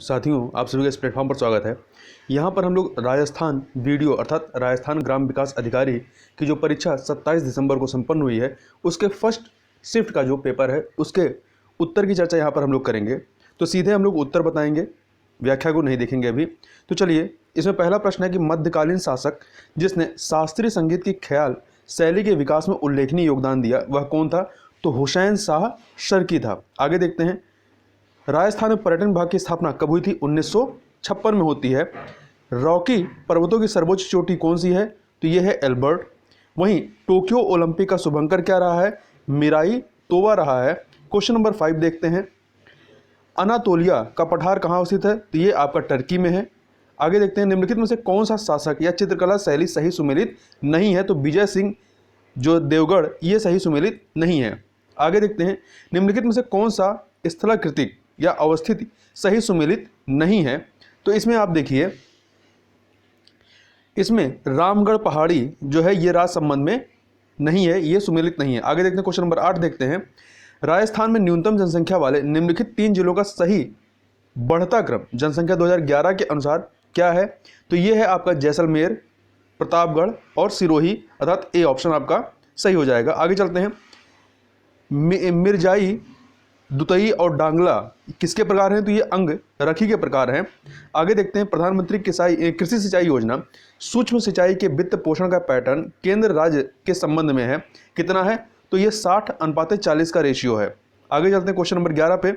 साथियों, आप सभी का इस प्लेटफॉर्म पर स्वागत है। यहाँ पर हम लोग राजस्थान वीडियो अर्थात राजस्थान ग्राम विकास अधिकारी की जो परीक्षा 27 दिसंबर को संपन्न हुई है, उसके फर्स्ट शिफ्ट का जो पेपर है उसके उत्तर की चर्चा यहाँ पर हम लोग करेंगे। तो सीधे हम लोग उत्तर बताएंगे, व्याख्या को नहीं देखेंगे अभी। तो चलिए, इसमें पहला प्रश्न है कि मध्यकालीन शासक जिसने शास्त्रीय संगीत की ख्याल शैली के विकास में उल्लेखनीय योगदान दिया वह कौन था? तो हुसैन शाह शर्की था। आगे देखते हैं, राजस्थान में पर्यटन विभाग की स्थापना कब हुई थी? 1956 में होती है। रॉकी पर्वतों की सर्वोच्च चोटी कौन सी है? तो यह है एल्बर्ट। वहीं टोक्यो ओलंपिक का शुभंकर क्या रहा है? मिराई तोवा रहा है। क्वेश्चन नंबर 5 देखते हैं, अनातोलिया का पठार कहाँ स्थित है? तो ये आपका टर्की में है। आगे देखते हैं, निम्नलिखित में से कौन सा शासक या चित्रकला शैली सही सुमेलित नहीं है? तो विजय सिंह जो देवगढ़, ये सही सुमेलित नहीं है। आगे देखते हैं, निम्नलिखित में से कौन सा स्थलाकृतिक या अवस्थित सही सुमेलित नहीं है? तो इसमें आप देखिए, इसमें रामगढ़ पहाड़ी जो है ये राज संबंध में नहीं है, ये सुमेलित नहीं है। आगे देखते हैं, क्वेश्चन नंबर 8 देखते हैं, राजस्थान में न्यूनतम जनसंख्या वाले निम्नलिखित 3 जिलों का सही बढ़ता क्रम जनसंख्या 2011 के अनुसार क्या है? तो ये है आपका जैसलमेर, प्रतापगढ़ और सिरोही, अर्थात ए ऑप्शन आपका सही हो जाएगा। आगे चलते हैं, मिर्जाई, दुतई और डांगला किसके प्रकार हैं? तो ये अंग रखी के प्रकार हैं। आगे देखते हैं, प्रधानमंत्री कृषि सिंचाई योजना सूक्ष्म सिंचाई के वित्त पोषण का पैटर्न केंद्र राज्य के संबंध में है, कितना है? तो ये 60:40 का रेशियो है। आगे चलते हैं क्वेश्चन नंबर 11 पे।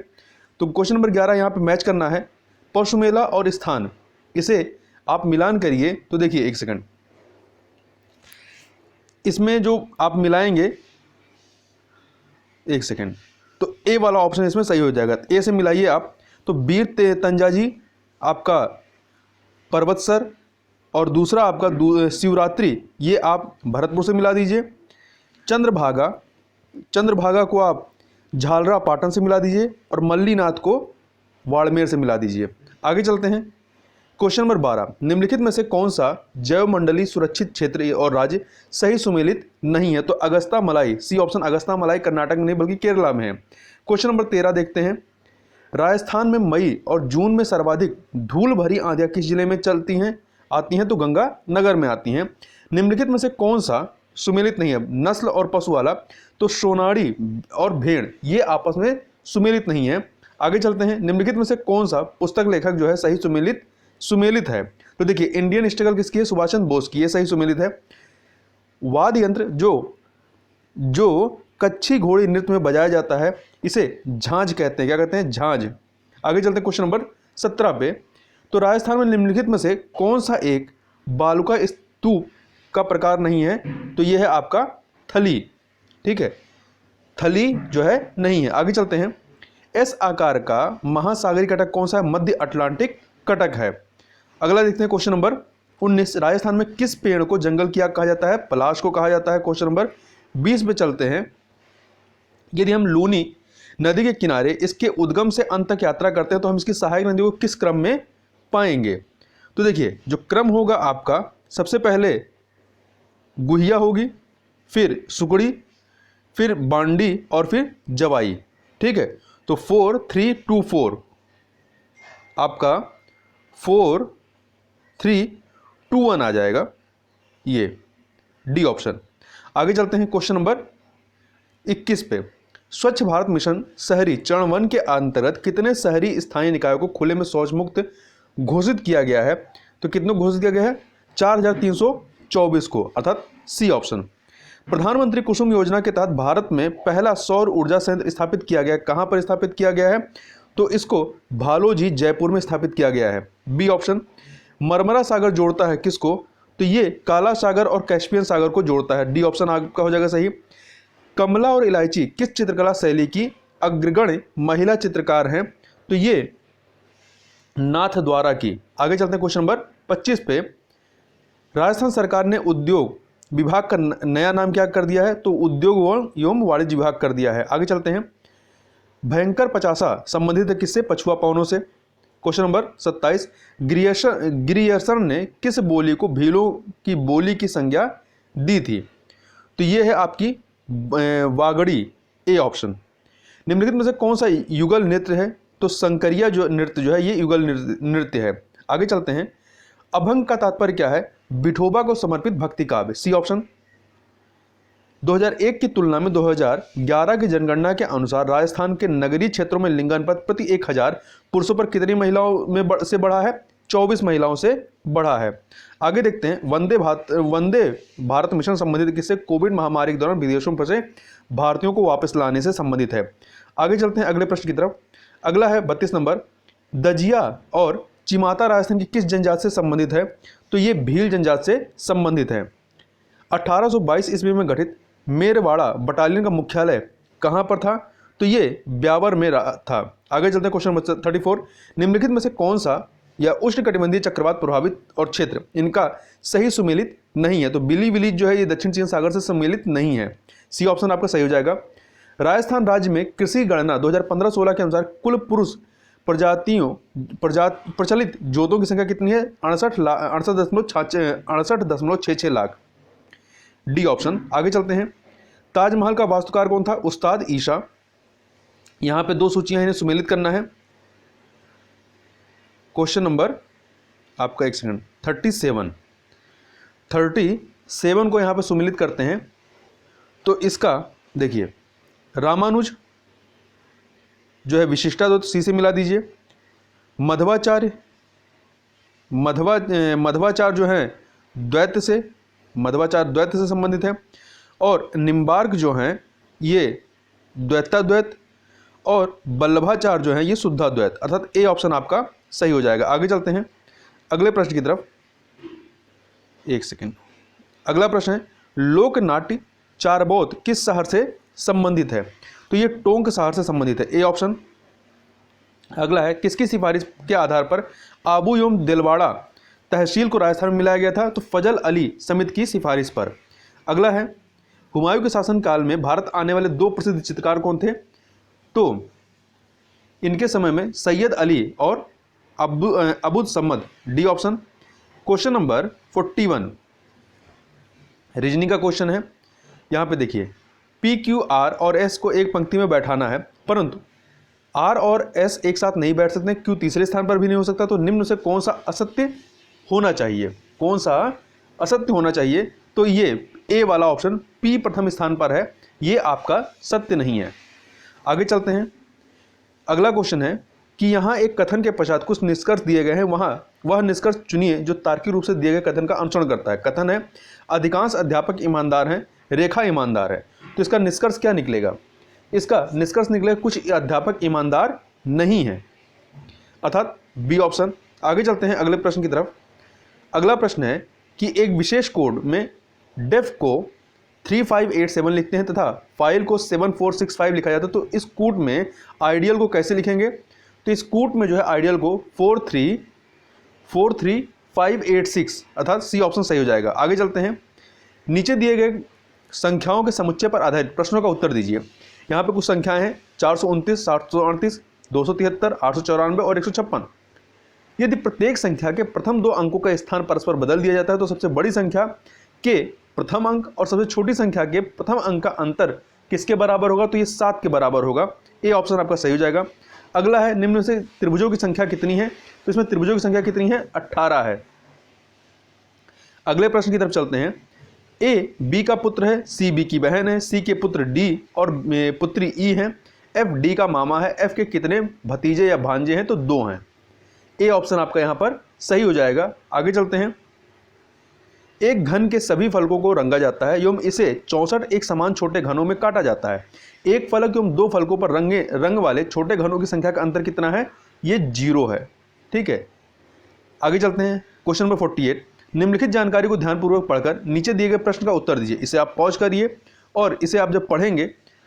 तो क्वेश्चन नंबर 11 यहाँ पे मैच करना है परशु मेला और स्थान, इसे आप मिलान करिए। तो देखिए, एक सेकंड, इसमें जो आप मिलाएंगे, एक सेकंड, तो ए वाला ऑप्शन इसमें सही हो जाएगा। ए से मिलाइए आप। तो वीर तंजाजी आपका पर्वतसर और दूसरा आपका शिवरात्रि, ये आप भरतपुर से मिला दीजिए। चंद्रभागा को आप झालरा पाटन से मिला दीजिए और मल्लीनाथ को बाड़मेर से मिला दीजिए। आगे चलते हैं, क्वेश्चन नंबर 12, निम्नलिखित में से कौन सा जैव मंडली सुरक्षित क्षेत्र और राज्य सही सुमेलित नहीं है? तो अगस्ता मलाई, सी ऑप्शन, अगस्ता मलाई कर्नाटक में नहीं बल्कि केरला में है। क्वेश्चन नंबर 13 देखते हैं, राजस्थान में मई और जून में सर्वाधिक धूल भरी आंधियां किस जिले में चलती हैं आती हैं? तो गंगानगर में आती हैं। निम्नलिखित में से कौन सा सुमेलित नहीं है? नस्ल और पशु वाला, तो सोनाड़ी और भेड़ ये आपस में सुमेलित नहीं है। आगे चलते हैं, निम्नलिखित में से कौन सा पुस्तक लेखक जो है सही सुमेलित है? तो देखिए, इंडियन स्ट्रगल किसकी है? सुभाष चंद्र बोस की, ये सही सुमेलित है। वाद्य यंत्र जो कच्छी घोड़ी नृत्य में बजाया जाता है, इसे झांझ कहते हैं। क्या कहते हैं? झांझ। आगे चलते हैं क्वेश्चन नंबर 17 पे। तो राजस्थान में निम्नलिखित में से कौन सा एक बालुका स्तूप का प्रकार नहीं है? तो यह है आपका थली। ठीक है, थली जो है नहीं है। आगे चलते हैं, एस आकार का महासागरीय कटक कौन सा है? मध्य अटलांटिक कटक है। अगला देखते हैं, क्वेश्चन नंबर 19, राजस्थान में किस पेड़ को जंगल की आग कहा जाता है? पलाश को कहा जाता है। क्वेश्चन नंबर 20 पे चलते हैं, यदि हम लूनी नदी के किनारे इसके उद्गम से अंत तक यात्रा करते हैं तो हम इसकी सहायक नदी को किस क्रम में पाएंगे? तो देखिए, जो क्रम होगा आपका, सबसे पहले गुहिया होगी, फिर सुकड़ी, फिर बांडी और फिर जवाई। ठीक है, तो 4 3 2 4 आपका 4 3 2 1 आ जाएगा, ये डी ऑप्शन। आगे चलते हैं क्वेश्चन नंबर 21 पे। स्वच्छ भारत मिशन शहरी चरण 1 के अंतर्गत कितने शहरी स्थानीय निकायों को खुले में शौच मुक्त घोषित किया गया है? तो कितने घोषित किया गया है? 4324 को, अर्थात सी ऑप्शन। प्रधानमंत्री कुसुम योजना के तहत भारत में पहला सौर ऊर्जा संयंत्र स्थापित किया गया, कहां पर स्थापित किया गया है? तो इसको भालोजी जयपुर में स्थापित किया गया है, बी ऑप्शन। मरमरा सागर जोड़ता है किसको? तो ये काला सागर और कैस्पियन सागर को जोड़ता है, डी ऑप्शन आपका हो जाएगा सही। कमला और इलायची किस चित्रकला शैली की अग्रगण्य महिला चित्रकार हैं? तो ये नाथ द्वारा की। आगे चलते हैं क्वेश्चन नंबर 25 पे। राजस्थान सरकार ने उद्योग विभाग का नया नाम क्या कर दिया है? तो उद्योग एवं वाणिज्य विभाग कर दिया है। आगे चलते हैं, भयंकर पचासा संबंधित है किससे? पछुआ पवनों से। क्वेश्चन नंबर 27, ग्रियर्सन ने किस बोली को भीलों की बोली की संज्ञा दी थी? तो ये है आपकी वागड़ी, ए ऑप्शन। निम्नलिखित में से कौन सा युगल नृत्य है? तो संकरिया जो नृत्य जो है ये युगल नृत्य है। आगे चलते हैं, अभंग का तात्पर्य क्या है? विठोबा को समर्पित भक्ति काव्य, सी ऑप्शन। 2001 की तुलना में 2011 की जनगणना के अनुसार राजस्थान के नगरीय क्षेत्रों में लिंगानुपात प्रति 1000 पुरुषों पर कितनी महिलाओं में से बढ़ा है? 24 महिलाओं से बढ़ा है। आगे देखते हैं, वंदे भारत मिशन संबंधित किससे? कोविड महामारी के दौरान विदेशों में फंसे भारतीयों को वापस लाने से संबंधित है। आगे चलते हैं अगले प्रश्न की तरफ। अगला है 32 नंबर, दजिया और चिमाता राजस्थान की किस जनजाति से संबंधित है? तो ये भील जनजाति से संबंधित है। 1822 ईस्वी में गठित मेरवाड़ा बटालियन का मुख्यालय कहाँ पर था? तो ये ब्यावर में था। आगे चलते हैं क्वेश्चन नंबर 34, निम्नलिखित में से कौन सा या उष्णकटिबंधीय चक्रवात प्रभावित और क्षेत्र इनका सही सुमेलित नहीं है? तो बिलीविलीज जो है ये दक्षिण चीन सागर से सम्मिलित नहीं है, सी ऑप्शन आपका सही हो जाएगा। राजस्थान राज्य में कृषि गणना 2015-16 के अनुसार कुल पुरुष प्रचलित जोतों की संख्या कितनी है? 68.66 लाख, डी ऑप्शन। आगे चलते हैं, ताजमहल का वास्तुकार कौन था? उस्ताद ईशा। यहां पे 2 सूचियां इन्हें सुमेलित करना है। क्वेश्चन नंबर आपका 37 को यहां पे सुमेलित करते हैं। तो इसका देखिए, रामानुज जो है विशिष्टाद्वैत, सी से मिला दीजिए। मध्वाचार्य जो है द्वैत से, मध्वाचार्य द्वैत से संबंधित है। और निम्बार्क जो हैं ये द्वैताद्वैत, और वल्लभाचार्य जो है ये शुद्धाद्वैत, अर्थात ए ऑप्शन आपका सही हो जाएगा। आगे चलते हैं अगले प्रश्न की तरफ। एक सेकेंड, अगला प्रश्न है, लोकनाट्य चारबौत किस शहर से संबंधित है? तो ये टोंक शहर से संबंधित है, ए ऑप्शन। अगला है, किसकी सिफारिश के आधार पर आबू एवं दिलवाड़ा तहसील को राजस्थान में मिलाया गया था? तो फजल अली समिति की सिफारिश पर। अगला है, हुमायूं के शासनकाल में भारत आने वाले 2 प्रसिद्ध चित्रकार कौन थे? तो इनके समय में सैयद अली और Abdus Samad, D option. Question number 41 reasoning का क्वेश्चन है। यहां पे देखिए, पी, क्यू, आर और एस को एक पंक्ति में बैठाना है, परंतु आर और एस एक साथ नहीं बैठ सकते, क्यू तीसरे स्थान पर भी नहीं हो सकता। तो निम्न से कौन सा असत्य होना चाहिए? कौन सा असत्य होना चाहिए? तो ये ए वाला ऑप्शन, पी प्रथम स्थान पर है, ये आपका सत्य नहीं है। आगे चलते हैं, अगला क्वेश्चन है कि यहाँ एक कथन के पश्चात कुछ निष्कर्ष दिए गए हैं, वह निष्कर्ष चुनिए जो तार्किक रूप से दिए गए कथन का अनुसरण करता है। कथन है, अधिकांश अध्यापक ईमानदार हैं, रेखा ईमानदार है। तो इसका निष्कर्ष क्या निकलेगा? इसका निष्कर्ष निकलेगा कुछ अध्यापक ईमानदार नहीं है, अर्थात बी ऑप्शन। आगे चलते हैं अगले प्रश्न की तरफ। अगला प्रश्न है कि एक विशेष कोड में डेफ को 3587 लिखते हैं तथा फाइल को 7465 लिखा जाता है, तो इस कूट में आइडियल को कैसे लिखेंगे? तो इस कूट में जो है आइडियल को 43586, अर्थात सी ऑप्शन सही हो जाएगा। आगे चलते हैं, नीचे दिए गए संख्याओं के समुच्चय पर आधारित प्रश्नों का उत्तर दीजिए। यहाँ पे कुछ संख्याएं हैं, 429, 738, 273, 894 और 156। यदि प्रत्येक संख्या के प्रथम 2 अंकों का स्थान परस्पर बदल दिया जाता है तो सबसे बड़ी संख्या के प्रथम अंक और सबसे छोटी संख्या के प्रथम अंक का अंतर किसके बराबर होगा? तो ये 7 के बराबर होगा, ए ऑप्शन आपका सही हो जाएगा। अगला है, निम्न से त्रिभुजों की संख्या कितनी है? तो इसमें त्रिभुजों की संख्या कितनी है? 18 है। अगले प्रश्न की तरफ चलते हैं। ए बी का पुत्र है, सी बी की बहन है, सी के पुत्र डी और पुत्री ई है, एफ डी का मामा है, एफ के कितने भतीजे या भांजे हैं? तो 2 हैं, ए ऑप्शन आपका यहां पर सही हो जाएगा। आगे चलते हैं, एक घन के सभी फलकों को रंगा जाता है एवं इसे 64 एक समान छोटे घनों में काटा जाता है। एक फलक एवं 2 फलकों पर रंग वाले छोटे घनों की संख्या का अंतर कितना है? ये 0 है, ठीक है। आगे चलते हैं, क्वेश्चन नंबर 48, निम्नलिखित जानकारी को ध्यानपूर्वक पढ़कर नीचे दिए गए प्रश्न का उत्तर दीजिए। इसे आप पॉज करिए और इसे आप जब पढ़ेंगे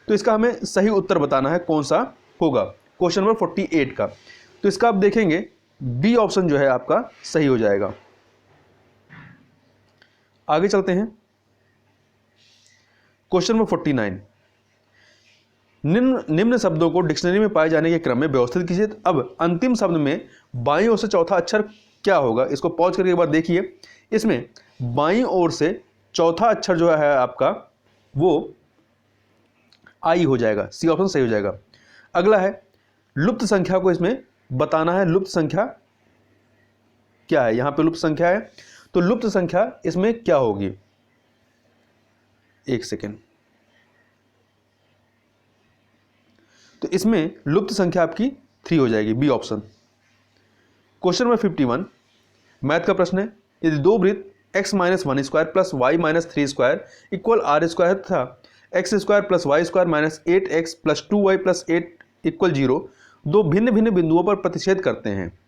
तो इसका हमें सही उत्तर बताना है कौन सा होगा। क्वेश्चन नंबर 48 का, तो इसका आप देखेंगे बी ऑप्शन जो है आपका सही हो जाएगा। आगे चलते हैं, क्वेश्चन नंबर 49, निम्न शब्दों को डिक्शनरी में पाए जाने के क्रम में व्यवस्थित कीजिए। अब अंतिम शब्द में बाईं ओर से चौथा अक्षर क्या होगा? इसको पॉज करके एक बार देखिए। इसमें बाईं ओर से चौथा अक्षर जो है आपका वो आई हो जाएगा, सी ऑप्शन सही हो जाएगा। अगला है, लुप्त संख्या को इसमें बताना है, लुप्त संख्या क्या है। यहां पे लुप्त संख्या है, तो लुप्त संख्या इसमें क्या होगी, एक सेकेंड। तो इसमें लुप्त संख्या आपकी 3 हो जाएगी, B option. Question number 51 math का प्रश्न है, यदि दो वृत्त x minus one square plus Y minus three square equal R square तथा X square plus Y square minus 8x plus 2y plus 8 equal 0 दो भिन्न भिन्न बिंदुओं पर प्रतिच्छेद करते हैं,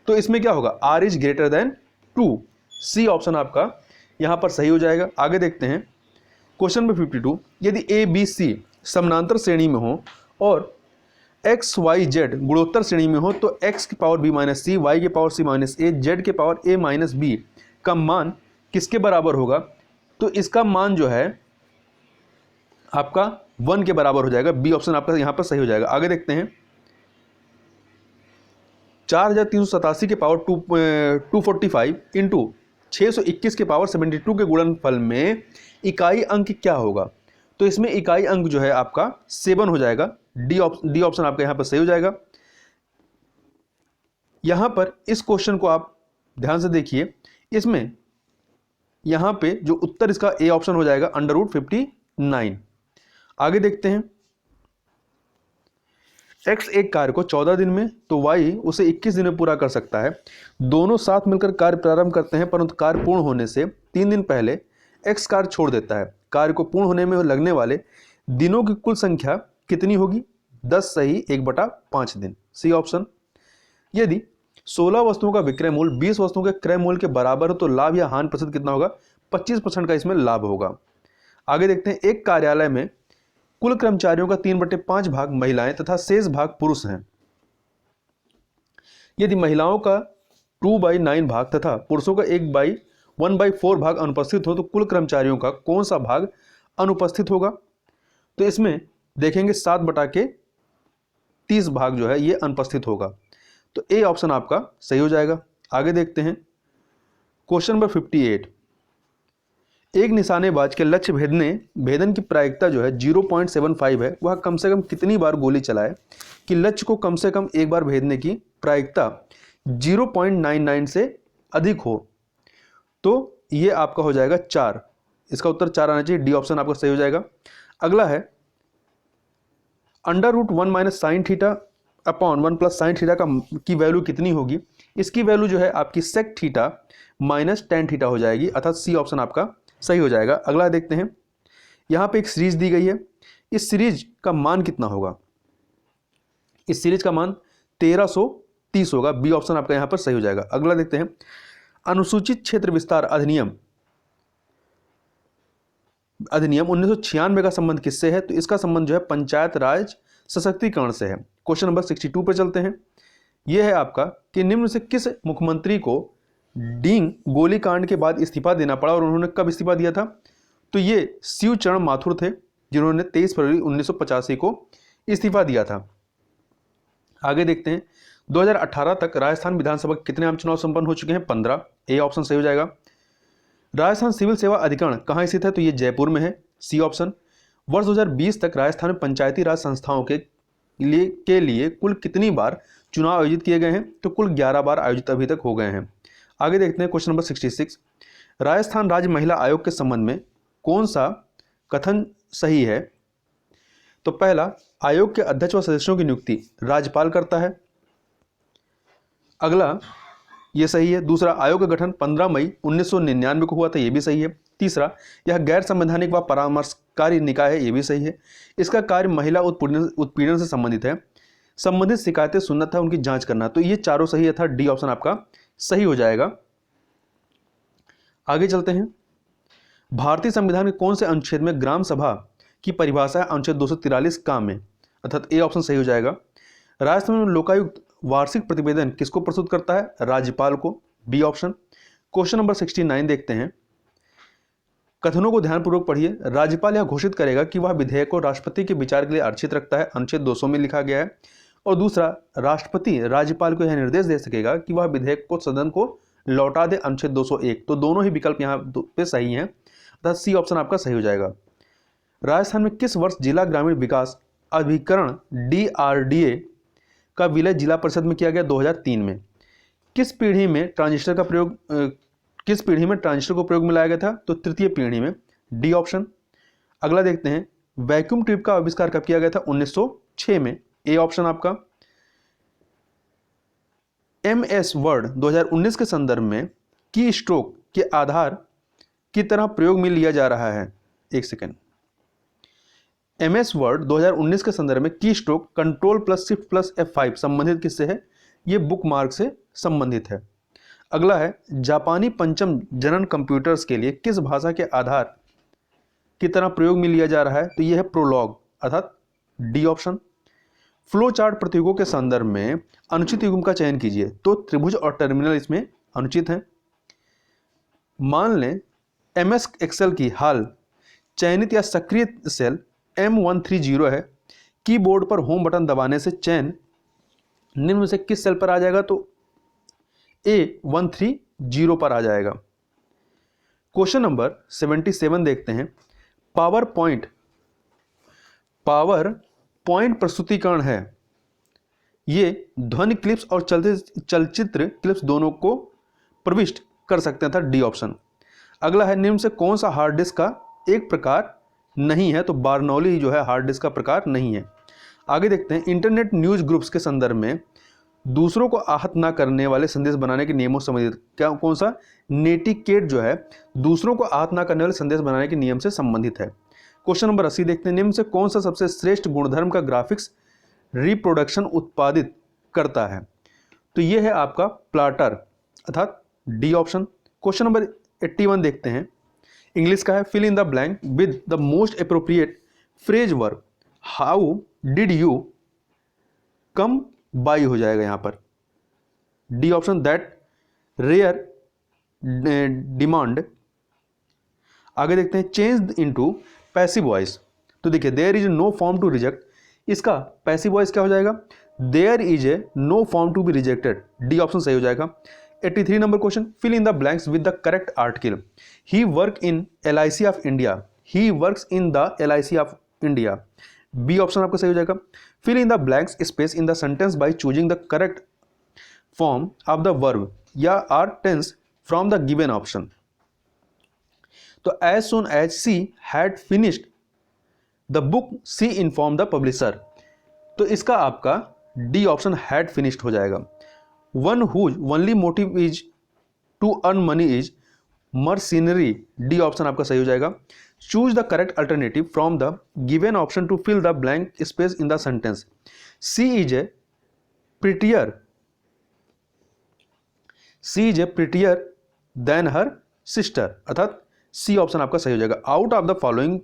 तो इसमें क्या होगा, r is greater than 2। C option आपका यहां पर सही हो जाएगा। आगे देखते हैं क्वेश्चन नंबर 52, यदि ए बी सी समानांतर श्रेणी में हो और एक्स वाई जेड गुणोत्तर श्रेणी में हो तो x की पावर b माइनस सी, वाई की पावर c माइनस ए, जेड की पावर a माइनस बी का मान किसके बराबर होगा, तो इसका मान जो है आपका 1 के बराबर हो जाएगा। बी ऑप्शन आपका यहां पर सही हो जाएगा। आगे देखते हैं 4387 के पावर 245 इंटू 621 के पावर 72 के गुणनफल में इकाई अंक क्या होगा, तो इसमें इकाई अंक जो है आपका 7 हो जाएगा। डी ऑप्शन आपका यहां पर सही हो जाएगा। यहां पर इस क्वेश्चन को आप ध्यान से देखिए, इसमें यहां पे जो उत्तर इसका ए ऑप्शन हो जाएगा √59। आगे देखते हैं x एक कार्य को 14 दिन में तो y उसे 21 दिन में पूरा कर सकता है। दोनों साथ मिलकर कार्य प्रारंभ करते हैं, परंतु कार्य पूर्ण होने से 3 दिन पहले x कार्य छोड़ देता है। कार्य को पूर्ण होने में लगने वाले दिनों की कुल संख्या कितनी होगी, 10 सही 1/5 दिन। C option. यदि 16 वस्तुओं का विक्रय मूल्य 20 वस्तुओं के क्रय मूल्य के बराबर हो तो लाभ या हानि प्रतिशत कितना होगा, 25% का इसमें लाभ होगा। आगे देखते हैं एक कार्यालय में कुल कर्मचारियों का 3/5 भाग महिलाएं तथा शेष भाग पुरुष हैं। यदि महिलाओं का 2/9 भाग तथा पुरुषों का 1/4 भाग अनुपस्थित हो तो कुल कर्मचारियों का कौन सा भाग अनुपस्थित होगा, तो इसमें देखेंगे 7/30 भाग जो है ये अनुपस्थित होगा, तो ए ऑप्शन आपका सही हो जाएगा। आगे देखते हैं क्वेश्चन नंबर 58, एक निशानेबाज के लक्ष्य भेदन की प्रायिकता जो है 0.75 है, वह कम से कम कितनी बार गोली चलाए कि लक्ष्य को कम से कम एक बार भेदने की प्रायिकता 0.99 से अधिक हो, तो ये आपका हो जाएगा 4। इसका उत्तर 4 आना चाहिए, डी ऑप्शन आपका सही हो जाएगा। अगला है √1 minus sine theta upon 1 plus sine theta की वैल्यू कितनी होगी, इसकी वैल्यू जो है आपकी sec theta minus tan theta हो जाएगी, अर्थात सी ऑप्शन आपका सही हो जाएगा। अगला देखते हैं यहां पे एक सीरीज दी गई है, इस सीरीज का मान कितना होगा, इस सीरीज का मान 1330 होगा। बी ऑप्शन आपका यहां पर सही हो जाएगा। अगला देखते हैं अनुसूचित क्षेत्र विस्तार अधिनियम 1996 का संबंध किससे है, तो इसका संबंध जो है पंचायत राज सशक्तिकरण से है। क्वेश्चन नंबर 62 पे चलते हैं। यह है आपका कि निम्न से किस मुख्यमंत्री को डींग गोलीकांड के बाद इस्तीफा देना पड़ा और उन्होंने कब इस्तीफा दिया था, तो ये शिवचरण माथुर थे जिन्होंने 23 फरवरी 1985 को इस्तीफा दिया था। आगे देखते हैं 2018 तक राजस्थान विधानसभा के कितने आम चुनाव संपन्न हो चुके हैं, 15। ए ऑप्शन सही हो जाएगा। राजस्थान सिविल सेवा अधिकरण कहाँ स्थित है, तो ये जयपुर में है। C option. वर्ष 2020 तक राजस्थान में पंचायती राज संस्थाओं के लिए कुल कितनी बार चुनाव आयोजित किए गए हैं, तो कुल 11 बार आयोजित अभी तक हो गए हैं। आगे देखते हैं क्वेश्चन नंबर 66, राजस्थान राज्य महिला आयोग के संबंध में कौन सा कथन सही है, तो पहला, आयोग के अध्यक्ष व सदस्यों की नियुक्ति राज्यपाल करता है। अगला ये सही है। दूसरा, आयोग का गठन 15 मई 1999 को हुआ था, ये भी सही है। तीसरा, यह गैर संवैधानिक व परामर्शकारी निकाय है, ये भी सही है। इसका कार्य महिला उत्पीड़न से संबंधित है, संबंधित शिकायतें सुनना था, उनकी जांच करना, तो ये चारों सही है था। डी ऑप्शन आपका सही हो जाएगा। आगे चलते हैं, भारतीय संविधान के कौन से अनुच्छेद में ग्राम सभा की परिभाषा है, अनुच्छेद 243 का में, अर्थात ए ऑप्शन सही हो जाएगा। राजस्थान में लोकायुक्त वार्षिक प्रतिवेदन किसको प्रस्तुत करता है, राज्यपाल को। B option. क्वेश्चन नंबर 69 देखते हैं, कथनों को ध्यानपूर्वक पढ़िए। राज्यपाल यह घोषित करेगा कि वह विधेयक को राष्ट्रपति के विचार के लिए आरक्षित रखता है, अनुच्छेद 200 में लिखा गया है। और दूसरा, राष्ट्रपति राज्यपाल को यह निर्देश दे सकेगा कि वह विधेयक को सदन को लौटा दे, अनुच्छेद 201। तो दोनों ही विकल्प यहाँ पे सही हैं, अर्थात सी ऑप्शन आपका सही हो जाएगा। राजस्थान में किस वर्ष जिला ग्रामीण विकास अभिकरण DRDA का विलय जिला परिषद में किया गया 2003 में। किस पीढ़ी में ट्रांजिस्टर का प्रयोग किस पीढ़ी में ट्रांजिस्टर को प्रयोग में लाया गया था? तो तृतीय पीढ़ी में, डी ऑप्शन। अगला देखते हैं, वैक्यूम ट्यूब का आविष्कार कब किया गया था? 1906 में, ए ऑप्शन आपका। MS वर्ड 2019 के संदर्भ में की स्ट्रोक के आधार की तरह प्रयोग में लिया जा रहा है। एक सेकेंड, MS वर्ड 2019 के संदर्भ में की stroke control plus shift plus F5 संबंधित किससे है? ये बुकमार्क से संबंधित है। अगला है, जापानी पंचम जनन कंप्यूटर्स के लिए किस भाषा के आधार की तरह प्रयोग में लिया जा रहा है? तो यह है प्रोलॉग, अर्थात डी ऑप्शन। फ्लो चार्ट प्रतीकों के संदर्भ में अनुचित युग्म का चयन कीजिए। तो त्रिभुज और टर्मिनल इसमें अनुचित है। मान लें MS एक्सेल की हाल चयनित या सक्रिय सेल M130 है। कीबोर्ड पर होम बटन दबाने से चयन निम्न में से किस सेल पर आ जाएगा? तो A130 पर आ जाएगा। क्वेश्चन नंबर 77 देखते हैं। पावर पॉइंट प्रस्तुतिकरण है। ये ध्वनि क्लिप्स और चलचित्र क्लिप्स दोनों को प्रविष्ट कर सकते हैं, था डी ऑप्शन। अगला है, निम्न से कौन सा हार्ड डिस्क का एक प्रकार नहीं है? तो बार्नौली जो है हार्ड डिस्क का प्रकार नहीं है। आगे देखते हैं, इंटरनेट न्यूज ग्रुप्स के संदर्भ में दूसरों को आहत ना करने वाले संदेश बनाने के नियमों से संबंधित क्या कौन सा नेटिकेट जो है दूसरों को आहत ना करने वाले संदेश बनाने के नियम से संबंधित है। क्वेश्चन नंबर 80 देखते हैं, निम्न से कौन सा सबसे श्रेष्ठ गुणधर्म का ग्राफिक्स रिप्रोडक्शन उत्पादित करता है? तो यह है आपका प्लाटर, अर्थात डी ऑप्शन। क्वेश्चन नंबर 81 देखते हैं, इंग्लिश का है, fill in the blank with the most appropriate phrase verb. How did you come by हो जाएगा यहां पर, D option. That rare demand. आगे देखते हैं, चेंज इनटू पैसिव वॉइस। तो देखिए, there is no form to reject, इसका पैसिव वॉइस क्या हो जाएगा? There is a no form to be rejected, D option सही हो जाएगा। 83 number question, fill in the blanks with the correct article. He work in LIC of India. He works in the LIC of India, B option आपका सही हो जाएगा। Fill in the blanks space in the sentence by choosing the correct form of the verb या or tense from the given option. तो as soon as she had finished the book she inform the publisher, तो इसका आपका D option had finished हो जाएगा। One whose only motive is to earn money is mercenary, D option आपका सही हो जाएगा। Choose the correct alternative from the given option to fill the blank space in the sentence. She is a prettier than her sister, अर्थात C option आपका सही हो जाएगा। Out of the following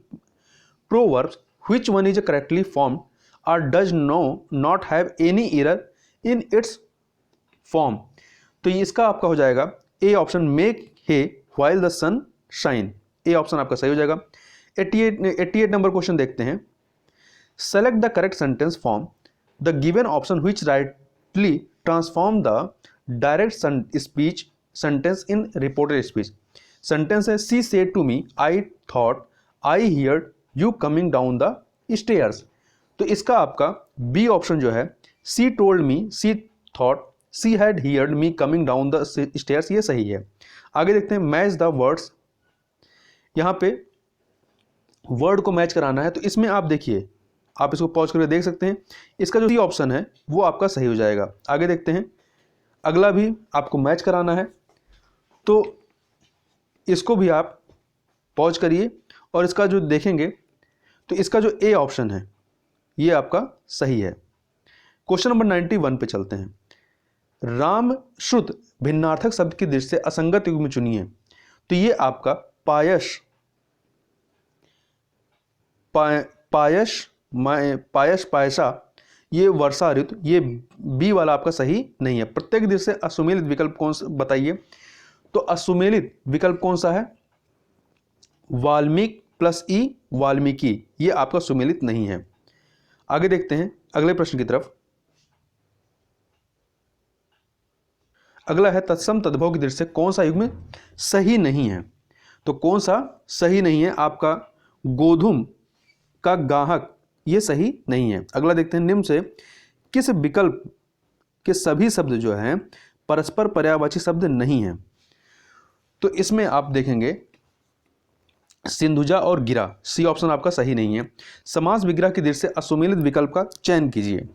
proverbs which one is correctly form और does not have any error in its form, तो इसका आपका हो जाएगा A option, make hey while the sun shine, A option आपका सही हो जाएगा। 88 नंबर क्वेश्चन देखते हैं, select the correct sentence form the given option which rightly transform the direct speech sentence in reported speech. Sentence है, she said to me I thought I heard you coming down the stairs, तो इसका आपका B option जो है, she told me she thought she had heard me coming down the stairs, ये सही है। आगे देखते हैं, मैच द वर्ड्स। यहाँ पे वर्ड को मैच कराना है, तो इसमें आप देखिए, आप इसको पॉज करके देख सकते हैं, इसका जो सी ऑप्शन है वो आपका सही हो जाएगा। आगे देखते हैं, अगला भी आपको मैच कराना है, तो इसको भी आप पॉज करिए और इसका जो देखेंगे तो इसका जो ए ऑप्शन है ये आपका सही है। क्वेश्चन नंबर 91 पे चलते हैं। राम श्रुत भिन्नार्थक शब्द की दृष्टि से असंगत युग्म चुनिए, तो ये आपका पायसा, ये वर्षा ऋतु, ये बी वाला आपका सही नहीं है। प्रत्येक दृष्टि से असुमेलित विकल्प कौन सा बताइए, तो असुमेलित विकल्प कौन सा है? वाल्मीकि प्लस ई वाल्मीकि, ये आपका सुमेलित नहीं है। आगे देखते हैं अगले प्रश्न की तरफ। अगला है, तत्सम तद्भव की दृष्टि से कौन सा युग्म सही नहीं है, तो कौन सा सही नहीं है? आपका गोधूम का गाहक, ये सही नहीं है। अगला देखते हैं, निम्न से किस विकल्प के सभी शब्द जो हैं परस्पर पर्यायवाची शब्द नहीं हैं। तो इसमें आप देखेंगे सिंधुजा और गिरा, सी ऑप्शन आपका सही नहीं है। समास विग्रह की दृष्टि से असुमेलित विकल्प का चयन कीजिए।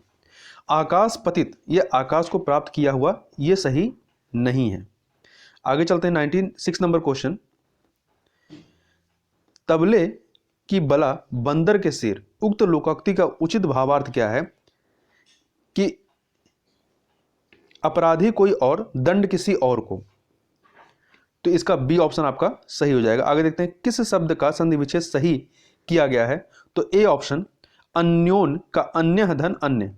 आकाश पतित, ये आकाश को प्राप्त किया हुआ, ये सही नहीं है। आगे चलते हैं 6 नंबर क्वेश्चन। तबले की बला बंदर के सिर, उक्त लोकोक्ति का उचित भावार्थ क्या है? कि अपराधी कोई और, दंड किसी और को। तो इसका बी ऑप्शन आपका सही हो जाएगा। आगे देखते हैं किस शब्द का संधि विच्छेद सही किया गया है? तो ए ऑप्शन अन्योन का अन्य धन अन्य।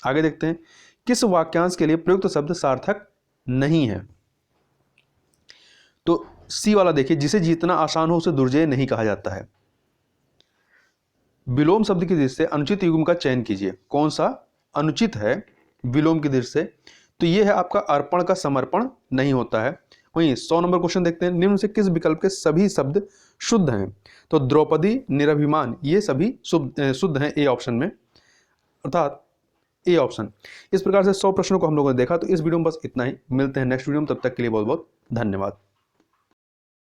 आगे देखते हैं किस वाक्यांश के लिए प्रयुक्त शब्द सार्थक नहीं है? तो सी वाला देखिए, जिसे जीतना आसान हो उसे दुर्जय नहीं कहा जाता है। विलोम शब्द की दृष्टि से अनुचित युग्म का चयन कीजिए। कौन सा अनुचित है विलोम की दृष्टि से? तो यह है आपका अर्पण का समर्पण नहीं होता है। वहीं 100 नंबर क्वेश्चन देखते हैं। निम्न से किस विकल्प के सभी शब्द शुद्ध हैं? तो द्रौपदी, निरभिमान, ये सभी शुद्ध हैं ए ऑप्शन में, अर्थात ए ऑप्शन। इस प्रकार से 100 प्रश्नों को हम लोगों ने देखा। तो इस वीडियो में बस इतना ही। मिलते हैं नेक्स्ट वीडियो में, तब तक के लिए बहुत बहुत धन्यवाद।